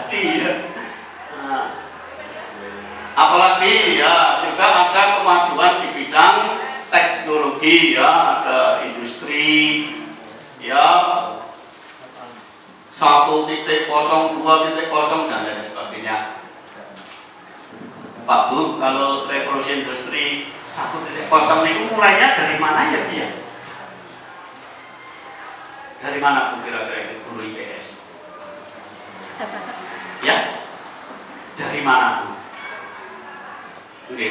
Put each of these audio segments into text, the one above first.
jadi ya. Nah, apalagi ya juga ada kemajuan di bidang teknologi ya, ada industri ya 1.0, 2.0 dan lain sebagainya. Pak Bu, kalau revolusi industri 1.0 itu mulainya dari mana ya Bi? Dari mana Bu kira-kira itu guru IPS? Ya? Dari mana Bu? Oke.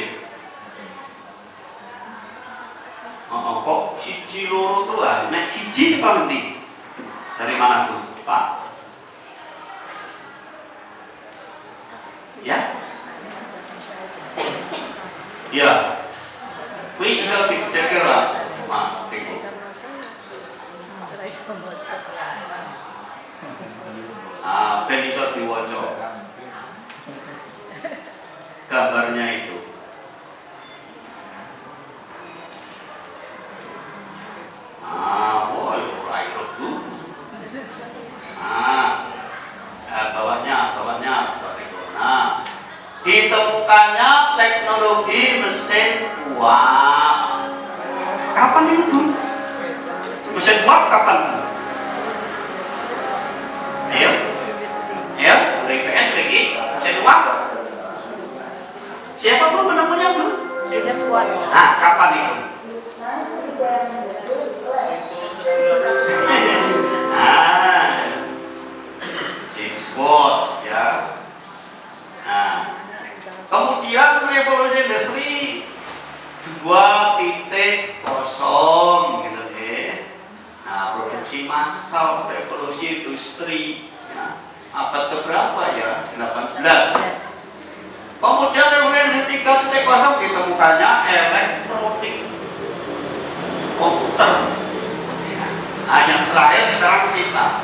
Kok siji loro tuh lah, nek siji sapa ngendi? Dari mana Bu? Pak? Ya? Ya. Kuwi iso dicekir lah, Mas. Ben iso diwaca. Gambarnya itu. Bawahnya. Nah, ditemukannya teknologi mesin uap. Kapan itu? Mesin uap kapan? Ayo, IPS lagi mesin uap. Siapa Bu penemunya Bu? James Watt. Nah, kapan itu? James Watt ya. Nah, kemudian revolusi industri 2.0 gitu deh. Nah, produksi massal, revolusi industri ya. Abad keberapa ya? 18. Kemudian revolusi 3.0 ditemukannya elektronik, komputer. Nah, yang terakhir sekarang kita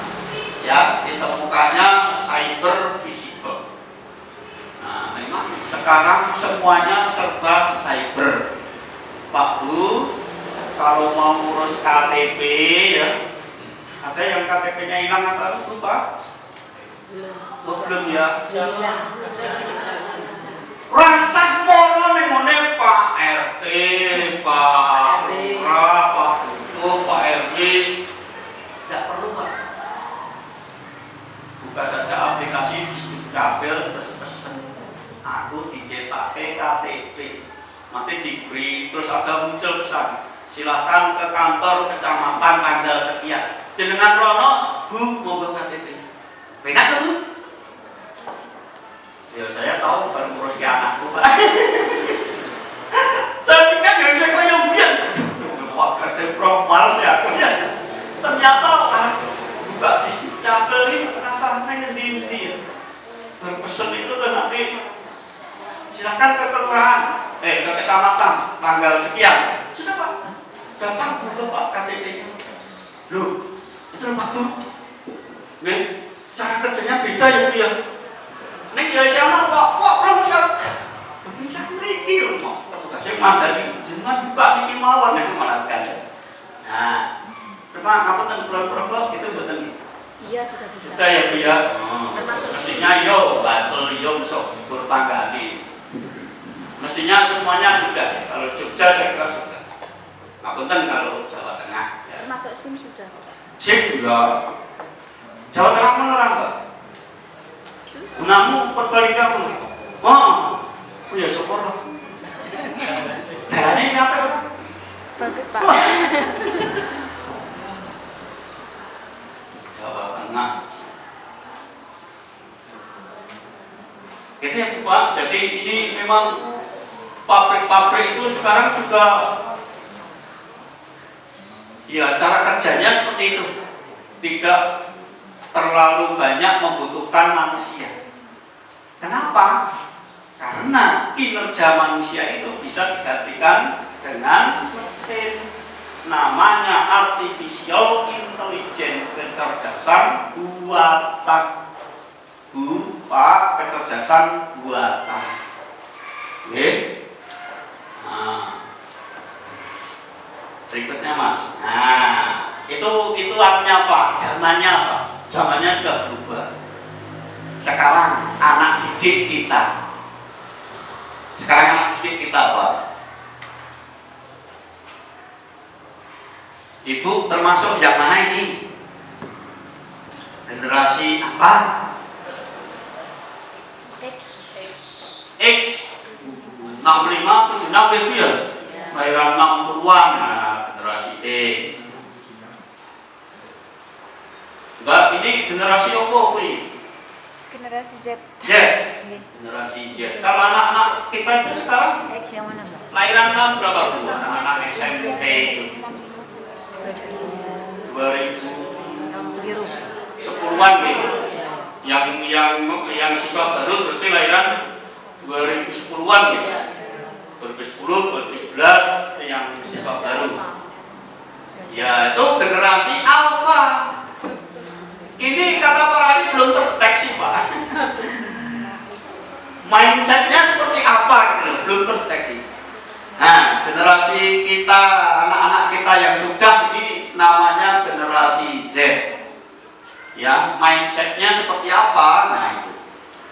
ya ditemukannya cyber physical. Nah, memang sekarang semuanya serba cyber. Pak Bu, kalau mau ngurus KTP ya, ada yang KTP-nya hilang atau itu Pak? Belum ya? Rasa mono nih Pak RT, Pak Lurah, Pak Dukuh, Pak RW, tidak perlu Pak. Buka saja aplikasi di Dukcapil terus pesen, aku dicetak KTP, nanti diberi terus ada muncul pesan, silakan ke kantor kecamatan tanggal sekian. Jenengan Rono, Bu mau buat KTP, benar tuh Bu? Ya saya tahu baru ngurus anakku Pak. Saya pikir ya saya kayak biar Pak KTP Prof Mars ya. Ternyata buka di Dukcapil ini rasanya ngendi-endi. Berpesen itu kan nanti silakan ke kelurahan, ke kecamatan tanggal sekian. Sudah Pak, datang buka Pak KTP-nya. Loh, itu Pak Bu. Cara kerjanya beda ya Bu ya. Nek ya sama Pak, belum siap. Belum siap mriki lho, Pak. Petugasnya mandani, jenengan buka niki mawon nek menatkan. Nah, cuma ngapunten kula Prof itu mboten. Iya, sudah bisa. Sudah ya Bu ya. Termasuk Mestinya yo Bantul yo mesok berpanggani. Mestinya semuanya sudah. Kalau Jogja saya kira sudah. Ngapunten kalau Jawa Tengah ya. termasuk SIM sudah. SIM ya. Jawa Tengah menurang Pak. Gunamu perbalikan kamu. Oh ya syukur lah. Darahnya siapa ya? Bagus Pak. Jawa Tengah. Itu ya Pak. Jadi ini memang pabrik-pabrik itu sekarang juga ya cara kerjanya seperti itu. Tidak terlalu banyak membutuhkan manusia. Kenapa? Karena kinerja manusia itu bisa digantikan dengan mesin. Namanya artificial intelligence, kecerdasan buatan. Pak, kecerdasan buatan. Oke? Nah, berikutnya Mas. Nah, itu artinya apa? Zamannya apa? Zamannya sudah berubah. sekarang anak didik kita. Sekarang anak didik kita apa? Ibu termasuk yang mana ini? Generasi apa? X 65, 76 itu ya? Lahiran 60-an, nah generasi X. Enggak, ini generasi apa ini? Generasi Z. Z. Generasi Z. Kalau anak-anak kita itu sekarang X yang mana, Mbak? lahiran tahun berapa tuh? Anak-anak SMP itu 2010-an gitu. Yang siswa baru berarti lahiran 2010-an gitu. 2010, 2011 yang siswa baru. Ya itu generasi alfa. Ini kata para ini belum terdeteksi Pak. Mindsetnya seperti apa gitu, belum terdeteksi. Nah, generasi kita, anak-anak kita yang sudah ini namanya generasi Z. Ya, mindsetnya seperti apa? Nah itu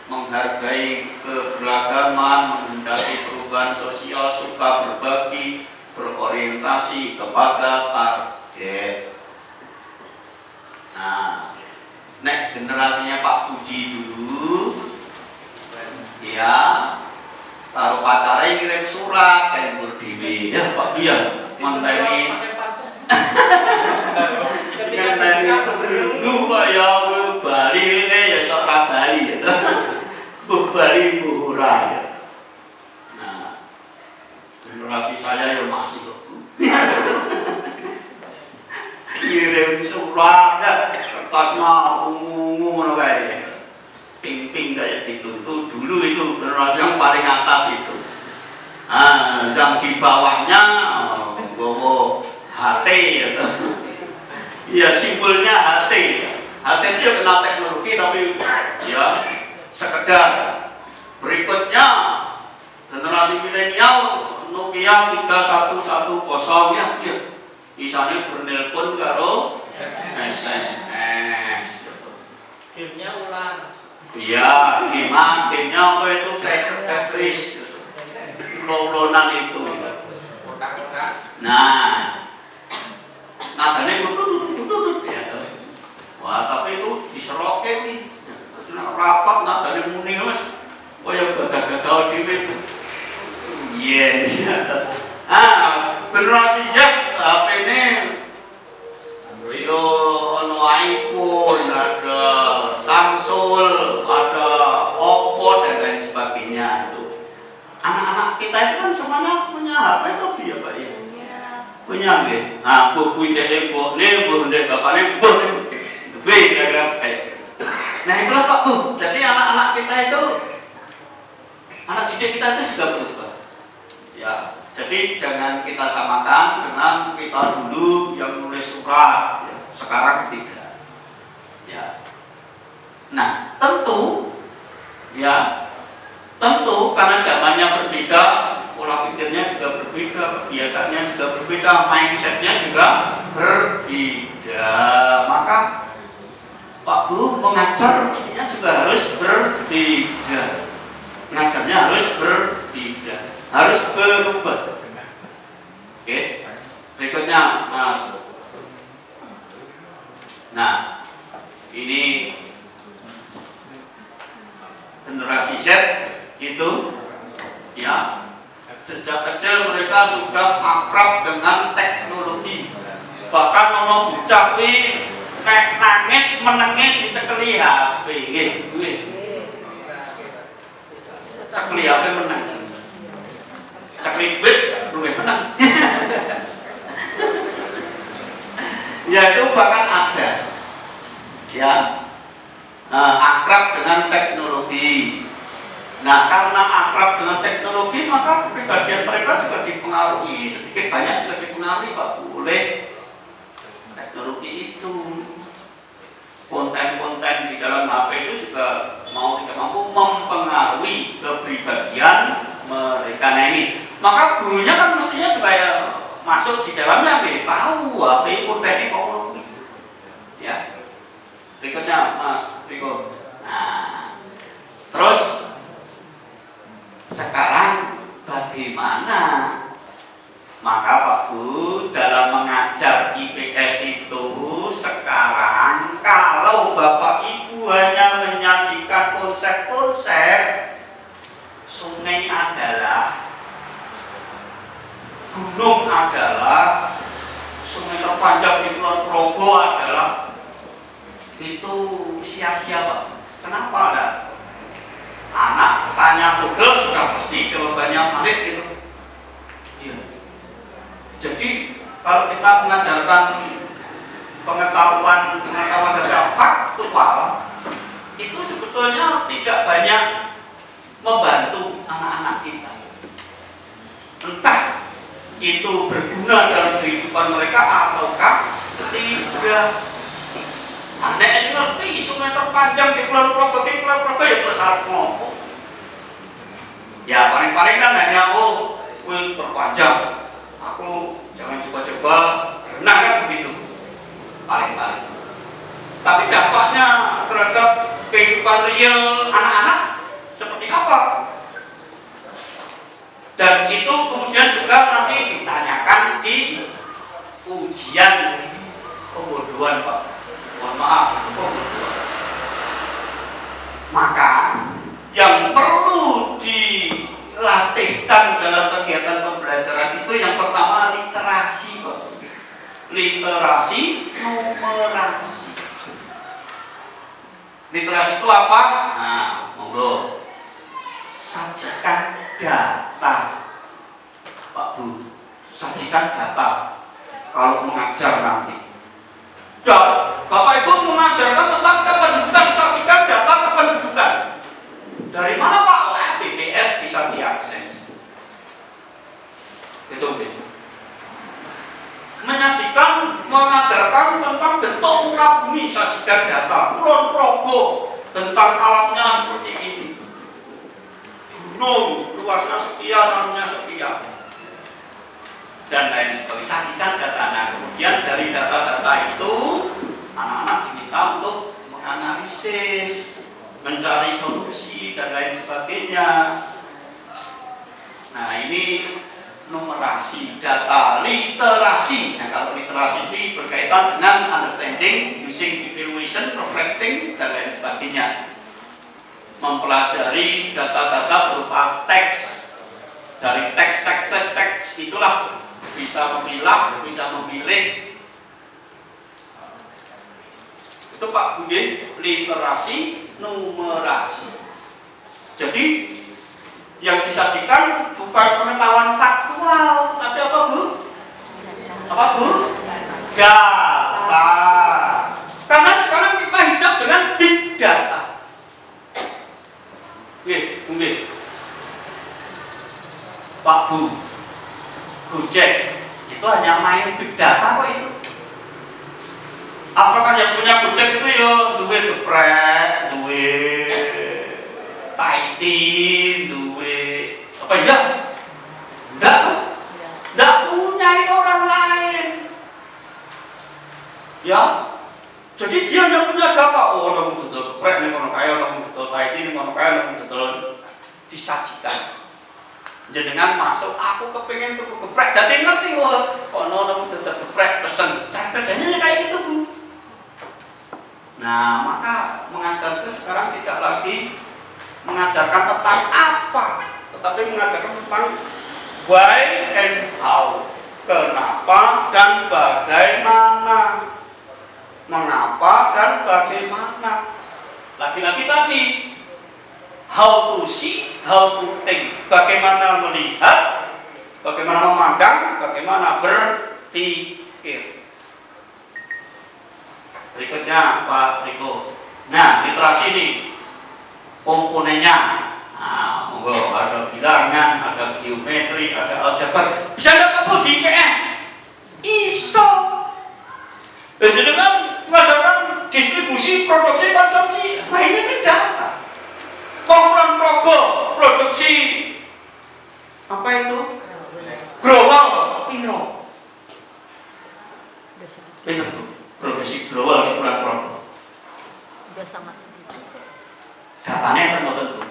menghargai keberagaman, menghendaki perubahan sosial, suka berbagi, berorientasi kepada target. Nah, next generasinya Pak Budi dulu, ya, taruh pacarnya kirim surat kayak berdiri, ya Pak dia manteni, manteni sebelum Pak ya Bali ya seorang Bali ya, Bali murah ya. Nah, generasi saya ya masih begitu. Kirim surat ya, kertasnya ungu kayak ping-ping kayak gitu. Itu dulu itu generasi yang paling atas itu. Nah, yang di bawahnya gowo HT ya. Ya simbolnya HT. HT itu ya kena teknologi tapi ya sekedar. Berikutnya generasi milenial Nokia 3110 ya. Misalnya bernelpon karo SMS. Gamenya ulang. Iya, gamenya apa itu Tetris, lolonan itu. Nah, nadanya tutut ya. Wah, tapi itu diseroke nih. Rapat nadanya muni mas. Kaya gagal dhewe. Yes. Generasi Z HP ini ono iPhone, ada Samsung, ada Oppo dan lain sebagainya itu. Anak-anak kita itu kan semuanya punya HP toh ya Pak ya. Punya nggih. Nah, buku ide mbokne, mbok ndek bapakne, mbok duwe kira-kira kayak. Nah, itulah Pak Bu. Jadi anak-anak kita itu anak didik kita itu juga berubah. Ya, jadi jangan kita samakan dengan kita dulu yang nulis surat, ya. Sekarang tidak. Ya. Nah, tentu karena zamannya berbeda, pola pikirnya juga berbeda, kebiasaannya juga berbeda, mindsetnya juga berbeda. Maka Pak Bu mengajar mestinya juga harus berbeda. Mengajarnya harus berbeda, harus berubah. Oke, berikutnya Mas. Nah, ini generasi Z itu ya sejak kecil mereka sudah akrab dengan teknologi. Bahkan ono bocah kuwi nek nangis menenge dicekeli HP nggih kuwi. Cekeli HP meneng. Cekeli duit luwih meneng. Ya itu bahkan ada. Ya. Akrab dengan teknologi. Nah, karena akrab dengan teknologi, maka kepribadian mereka juga dipengaruhi, sedikit banyak juga dipengaruhi Pak oleh teknologi itu. Konten-konten di dalam HP itu juga mau tidak mampu mempengaruhi kepribadian mereka. Nah ini, maka gurunya kan mestinya juga ya masuk di dalamnya, tahu HP kontennya mau ya. Berikutnya Mas Riko. Nah, Sekarang bagaimana? Maka Pak Bu, dalam mengajar IPS itu sekarang kalau Bapak Ibu hanya menyajikan konsep-konsep, sungai adalah, gunung adalah, sungai terpanjang di Kulon Progo adalah, itu sia-sia Pak. Kenapa ada? Anak tanya Google sudah pasti jawabannya valid gitu. Iya. Jadi kalau kita mengajarkan pengetahuan saja faktual, itu sebetulnya tidak banyak membantu anak-anak kita. Entah itu berguna dalam kehidupan mereka ataukah tidak. Nek sing ngerti sungai terpanjang di Kulon Progo ya terus arep ngopo. Ya paling-paling kan hanya kuwi terpanjang. Aku jangan coba-coba renang kan begitu. Paling-paling. Tapi dampaknya terhadap kehidupan real anak-anak seperti apa? Dan itu kemudian juga nanti ditanyakan di ujian pembodohan Pak. Mohon maaf, itu pembodohan. Maka yang perlu dilatihkan dalam kegiatan pembelajaran itu yang pertama literasi Pak. Literasi numerasi. Literasi itu apa? Nah, monggo. Sajikan data Pak Bu, sajikan data kalau mengajar nanti. Dan Bapak Ibu mengajarkan tentang kependudukan, sajikan data kependudukan. Dari mana Pak? BPS bisa diakses. Itu begitu. Mengajarkan tentang bentuk muka bumi, sajikan data. Kulon Progo tentang alamnya seperti ini. Gunung luasnya sekian, anunya sekian, dan lain sebagainya. Sajikan data. Nah, kemudian dari data-data itu anak-anak diminta untuk menganalisis, mencari solusi dan lain sebagainya. Nah, ini numerasi, data, literasi. Nah, kalau literasi ini berkaitan dengan understanding, using, evaluation, reflecting dan lain sebagainya. Mempelajari data-data berupa teks. Dari teks itulah bisa memilah, bisa memilih. Itu Pak Budi, literasi, numerasi. Jadi yang disajikan bukan pengetahuan faktual, tapi apa Bu? Apa Bu? Data. Karena sekarang kita hidup dengan big data. Nggih. Pak Bu, Gojek itu hanya main big data kok itu. Apakah yang punya Gojek itu ya duwe geprek, duwe Taiti, duwe apa ya? Enggak punya, itu orang lain. Ya. Jadi dia hanya punya data, orang betul geprek nih kono kaya, orang betul Taiti nih kono kaya, orang betul disajikan. Jenengan masuk, aku kepengen tuku geprek, jadi ngerti orang betul geprek pesen. Cara kerjanya kayak gitu Bu. Nah, maka mengajar itu sekarang tidak lagi mengajarkan tentang apa, tetapi mengajarkan tentang why and how, kenapa dan bagaimana, mengapa dan bagaimana. Lagi-lagi tadi, how to see, how to think, bagaimana melihat, bagaimana memandang, bagaimana berpikir. Berikutnya Pak Riko. Nah, literasi ini komponennya. Nah, monggo, ada bilangan, ada geometri, ada aljabar. Bisa dapat Bu di IPS? Iso. Jadi kan mengajarkan distribusi, produksi, konsumsi. Nah, ini kan data. Kulon Progo produksi apa itu? Growol piro? Bener Bu. Produksi growol di Kulon Progo. Udah sama sedikit. Datanya itu tentu.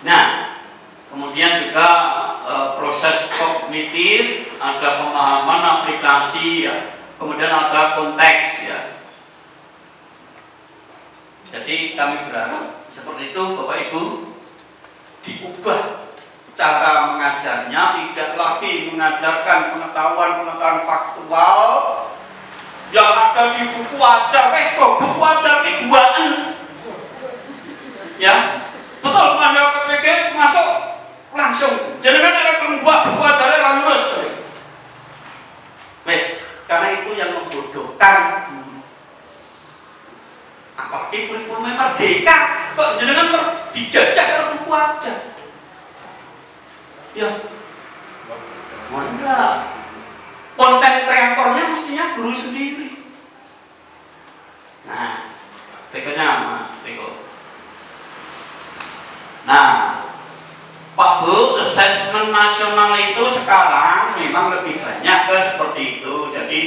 Nah, kemudian juga proses kognitif, ada pemahaman aplikasi ya, kemudian ada konteks ya. Jadi kami berharap seperti itu Bapak Ibu, diubah cara mengajarnya, tidak lagi mengajarkan pengetahuan faktual yang ada di buku ajar. Kok buku ajar ini duaan ya, betul, mana PPG masuk langsung jangan ada pembuat buku ajarnya lulus wes, karena itu yang membodohkan guru. Apalagi kurikulum merdeka kok jenengan dijajah kalau buku ajar ya, mana konten kreatornya mestinya guru sendiri. Nah, berikutnya Mas Riko. Nah, Pak Bu, asesmen nasional itu sekarang memang lebih banyak ke seperti itu. Jadi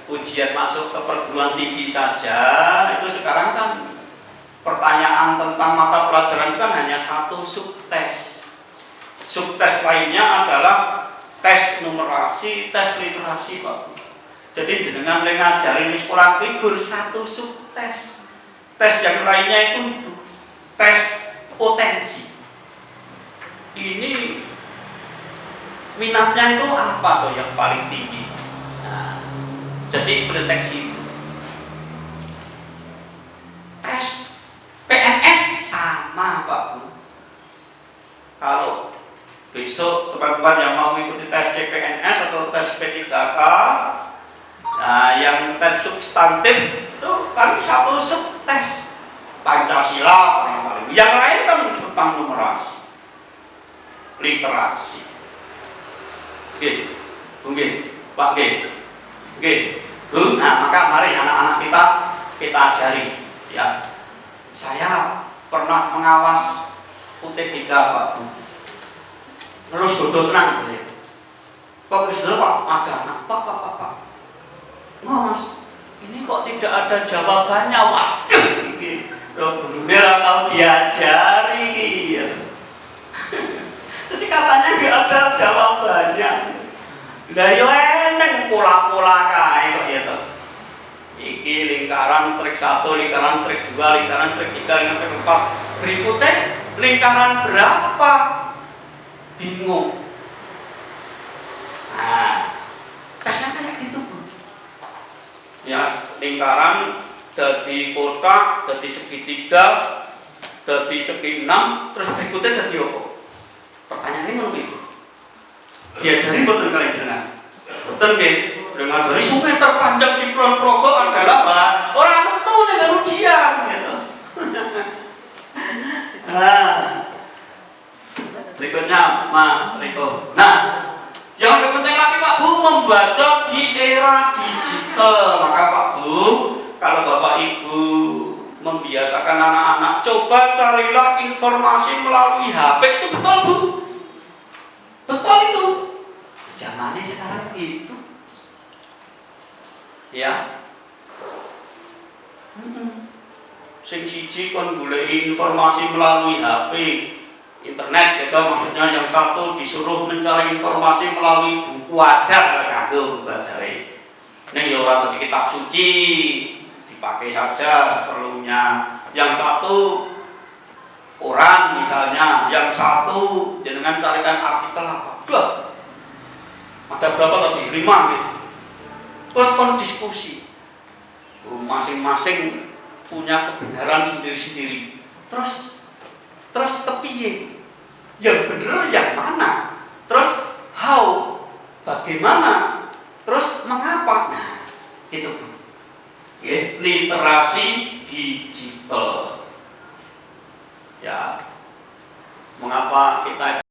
ujian masuk ke perguruan tinggi saja itu sekarang kan pertanyaan tentang mata pelajaran itu kan hanya satu subtes. Subtes lainnya adalah tes numerasi, tes literasi Pak. Jadi jenengan ngajarin di sekolah figur satu subtes. Tes yang lainnya itu tes potensi. Ini minatnya itu apa tuh yang paling tinggi? Nah, jadi mendeteksi. Tes PNS sama Pak Bu. Kalau besok teman-teman yang mau mengikuti tes CPNS atau tes P3K, nah yang tes substantif itu paling satu subtes Pancasila paling. Yang lain kan tentang numerasi, literasi. Oke, oke, Pak, oke. Nah, maka mari anak-anak kita ajari ya. Saya pernah mengawas UTBK Pak Bu. Terus duduk tenang gitu. Kok Kristus Pak agama? Pak. Mas, ini kok tidak ada jawabannya? Waduh, ini gurunya nggak tahu diajari gitu. Jadi katanya nggak ada jawabannya. Lah yo eneng pola-pola kae kok gitu. Iki lingkaran strik 1, lingkaran strik 2, lingkaran strik 3, lingkaran strik 4. Berikutnya lingkaran berapa? Bingung. Nah, tesnya kayak gitu Bu. Ya, lingkaran jadi kotak, jadi segitiga, jadi segi 6, terus berikutnya jadi apa? Pertanyaannya ngono iki. Diajari betul kalian jenengan. Betul nggih. Dengan dari sungai terpanjang di Kulon Progo adalah Pak, orang tentu dengan ujian gitu. Nah, berikutnya Mas Riko. Nah, yang lebih penting lagi Pak Bu, membaca di era digital. Maka Pak Bu, kalau Bapak Ibu membiasakan anak-anak, coba carilah informasi melalui HP. Itu betul Bu, betul itu. Zamannya sekarang itu ya. Sing siji kon golek informasi melalui HP, internet itu maksudnya. Yang satu disuruh mencari informasi melalui buku ajar kanggo bacare. Ning ya ora dadi kitab suci, dipakai saja seperlunya. Yang satu koran misalnya, yang satu jenengan carikan artikel apa? Duh. Ada berapa tadi? 5 gitu. Terus kon diskusi. Masing-masing punya kebenaran sendiri-sendiri. Terus kepiye? Yang bener yang mana? Terus how? Bagaimana? Terus mengapa? Nah, itu Bu. Ya, literasi digital. Ya. Mengapa kita